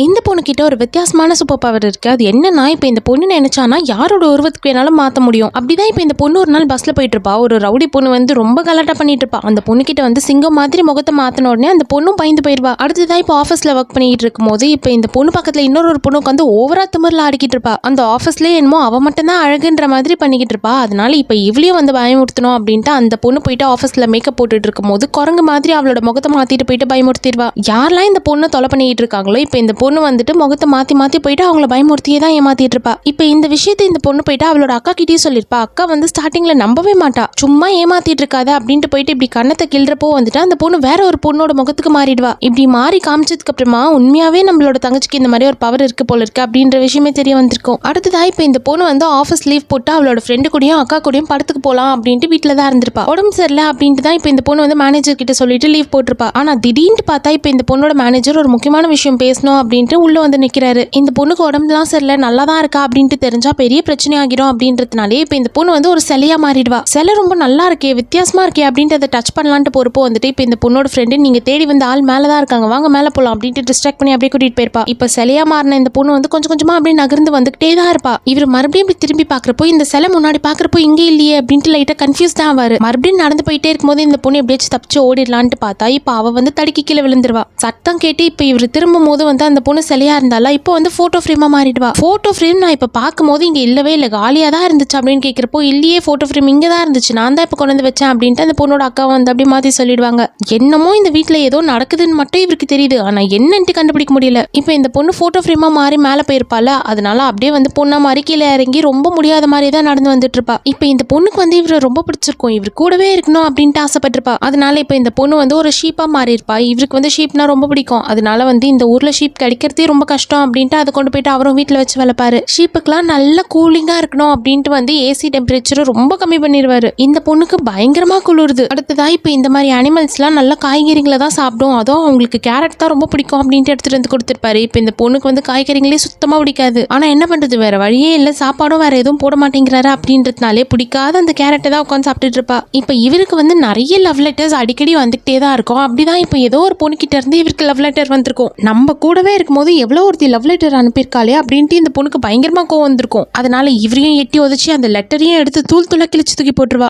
இந்த பொண்ணுகிட்ட ஒரு வித்தியாசமான சூப்பர் பவர் இருக்கு. அது என்னன்னா, இப்போ இந்த பொண்ணு நினைச்சானா யாரோட உருவத்துக்கு வேணாலும் மாற்ற முடியும். அப்படிதான் இப்போ இந்த பொண்ணு ஒரு நாள் பஸ்ல போயிட்டு இருப்பா. ஒரு ரவுடி பொண்ணு வந்து ரொம்ப கலாட்டா பண்ணிட்டு இருப்பா. அந்த பொண்ணுகிட்ட வந்து சிங்கம் மாதிரி முகத்தை மாத்தின உடனே அந்த பொண்ணும் பயந்து போயிடுவா. அடுத்ததான் இப்போ ஆஃபீஸ்ல ஒர்க் பண்ணிட்டு இருக்கும் போது இப்போ இந்த பொண்ணு பக்கத்துல இன்னொரு பொண்ணு உட்காந்து ஓவரா திமிரில் ஆடிக்கிட்டு இருப்பா. அந்த ஆஃபீஸ்லேயே என்னமோ அவ மட்டும் தான் அழகுன்ற மாதிரி பண்ணிக்கிட்டு இருப்பா. அதனால இப்போ இவளையும் வந்து பயமுறுத்தணும் அப்படின்ட்டு அந்த பொண்ணு போயிட்டு ஆஃபீஸ்ல மேக்கப் போட்டுட்டு இருக்கும் போது குரங்கு மாதிரி அவளோட முகத்தை மாத்திட்டு போயிட்டு பயமுறுத்திடுவா. யாரெல்லாம் இந்த பொண்ணு தொலை பண்ணிட்டு இருக்காங்களோ இப்போ இந்த பொண்ணு வந்துட்டு முகத்தை மாத்தி போயிட்டு அவங்கள பயமுறுத்தியே தான் ஏமாத்திட்டு இருப்பா. இப்ப இந்த விஷயத்தை இந்த பொண்ணு போயிட்டு அவளோட அக்கா கிட்டே சொல்லிருப்பா. அக்கா வந்து ஸ்டார்டிங்ல நம்பவே மாட்டா. சும்மா ஏமாத்திட்டு இருக்காத அப்படின்ட்டு போயிட்டு இப்படி கண்ணத்தை கிள்றப்போ வந்துட்டு அந்த பொண்ணு வேற ஒரு பொண்ணோட முகத்துக்கு மாறிடுவா. இப்படி மாறி காமிச்சதுக்கு அப்புறமா உண்மையாவே நம்மளோட தங்கச்சிக்கு இந்த மாதிரி ஒரு பவர் இருக்கு போல இருக்கு அப்படின்ற விஷயமே தெரிய வந்திருக்கும். அடுத்ததா இப்ப இந்த பொண்ணு வந்து ஆஃபீஸ் லீவ் போட்டு அவளோட ஃப்ரெண்டு கூடயும் அக்கா கூடயும் படத்துக்கு போலாம் அப்படின்ட்டு வீட்டுல தான் இருந்திருப்பா. உடம்பு சரியில்லை அப்படின்ட்டு தான் இப்ப இந்த பொண்ணு வந்து மேனேஜர் கிட்ட சொல்லிட்டு லீவ் போட்டிருப்பா. ஆனா திடீர்னு பார்த்தா இப்ப இந்த பொண்ணோட மேனேஜர் ஒரு முக்கியமான விஷயம் பேசணும் அப்படின்ட்டு உள்ள வந்து நிக்கிறாரு. இந்த பொண்ணுக்கு உடம்புலாம் சரியில்லை, நல்லா தான் இருக்கா அப்படின்ட்டு தெரிஞ்சா பெரிய பிரச்சனை ஆகிடும் அப்படின்றதுனாலே இப்ப இந்த பொண்ணு வந்து ஒரு சிலையா மாறிடுவா. சிலை ரொம்ப நல்லா இருக்கே, வித்தியாசமா இருக்கே அப்படின்ட்டு அதை டச் பண்ணலான்ட்டு போறப்போ வந்துட்டு இப்ப இந்த பொண்ணோட ஃப்ரெண்டு நீங்க தேடி வந்து ஆள் மேலதான் இருக்காங்க, வாங்க மேல போலாம் அப்படின்ட்டு டிஸ்ட்ராக்ட் பண்ணி அப்படியே கூட்டிட்டு போயிருப்பா. இப்ப சிலையா மாறின இந்த பொண்ணு வந்து கொஞ்சம் கொஞ்சமா அப்படியே நகர்ந்து வந்துகிட்டே தான் இருப்பா. இவர் மறுபடியும் இப்படி திரும்பி பாக்குறப்போ இந்த சிலை முன்னாடி பாக்குறப்போ இங்கே இல்லையே அப்படின்ட்டு லைட்டா கன்ஃபியூஸ் தான் ஆவாரு. மறுபடியும் நடந்து போயிட்டே இருக்கும்போது இந்த பொண்ணு எப்படியாச்சும் தப்பிச்சு ஓடிடலான்ட்டு பார்த்தா இப்ப அவ வந்து தடுக்கி கீழே விழுந்துருவா. சத்தம் கேட்டு இப்ப இவர் திரும்பும் போது வந்து அந்த பொண்ணு சிலையா இருந்தால இப்போ வந்து போட்டோ ஃப்ரேமா மாறிடுவா. போட்டோ ஃப்ரேம் நான் இப்ப பார்க்கும்போது இங்க இல்லவே இல்லை, காலியா தான் இருந்துச்சு அப்படின்னு கேட்கிறப்போ இல்லையே, போட்டோ ஃப்ரேம் இங்க தான் இருந்துச்சு, நான் தான் இப்ப கொண்டு வந்து வச்சேன் அப்படின்ட்டு அந்த பொண்ணோட அக்கா வந்து அப்படி மாத்தி சொல்லிடுவாங்க. என்னமோ இந்த வீட்டுல ஏதோ நடக்குதுன்னு மட்டும் இவருக்கு தெரியுது, ஆனா என்னன்ட்டு கண்டுபிடிக்க முடியல. இப்ப இந்த பொண்ணு போட்டோ ஃப்ரேமா மாறி மேல போயிருப்பால, அதனால அப்படியே வந்து பொண்ணா மாறி கீழே இறங்கி ரொம்ப முடியாத மாதிரி தான் நடந்து வந்துட்டு இருப்பா. இப்ப இந்த பொண்ணுக்கு வந்து இவரை ரொம்ப பிடிச்சிருக்கும், இவர் கூடவே இருக்கணும் அப்படின்ட்டு ஆசைப்பட்டிருப்பா. அதனால இப்ப இந்த பொண்ணு வந்து ஒரு ஷீப்பா மாறி இருப்பா. இவருக்கு வந்து ஷீப்னா ரொம்ப பிடிக்கும். அதனால வந்து இந்த ஊர்ல ஷீப் கிடைக்கிறதே ரொம்ப கஷ்டம் அப்படின்ட்டு அதை கொண்டு போயிட்டு அவரும் வீட்டுல வச்சு வளர்ப்பாரு. ஷீப்புக்கெல்லாம் நல்ல கூலிங்கா இருக்கணும் அப்படின்ட்டு வந்து ஏசி டெம்பரேச்சர் ரொம்ப கம்மி பண்ணிடுவாரு. இந்த பொண்ணுக்கு பயங்கரமா குளிருது. அடுத்ததா இப்ப இந்த மாதிரி அனிமல்ஸ் எல்லாம் நல்ல காய்கறிகளை தான் சாப்பிடும், அதுவும் அவங்களுக்கு கேரட் தான் ரொம்ப பிடிக்கும் அப்படின்ட்டு எடுத்துட்டு வந்து கொடுத்துருப்பாரு. இப்ப இந்த பொண்ணுக்கு வந்து காய்கறிகளே சுத்தமா பிடிக்காது. ஆனா என்ன பண்றது, வேற வழியே இல்ல, சாப்பாடும் வேற எதுவும் போட மாட்டேங்கிறாரு அப்படின்றதுனாலே பிடிக்காத அந்த கேரட்டை தான் உட்காந்து சாப்பிட்டுட்டு இருப்பா. இப்ப இவருக்கு வந்து நிறைய லவ் லெட்டர்ஸ் அடிக்கடி வந்துகிட்டே தான் இருக்கும். அப்படிதான் இப்ப ஏதோ ஒரு பொண்ணு கிட்ட இருந்து இவருக்கு லவ் லெட்டர் வந்திருக்கும். நம்ம கூடவே இருக்கும்போது எவ்வளவு ஒருத்தி லவ் லெட்டர் அனுப்பியிருக்காளே அப்படின்ட்டு இந்த பொண்ணுக்கு பயங்கரமா கோவம் வந்திருக்கும். அதனால இவரையும் எட்டி உதச்சி அந்த லெட்டரையும் எடுத்து தூள் கிழிச்சு தூக்கி போட்டுருவா.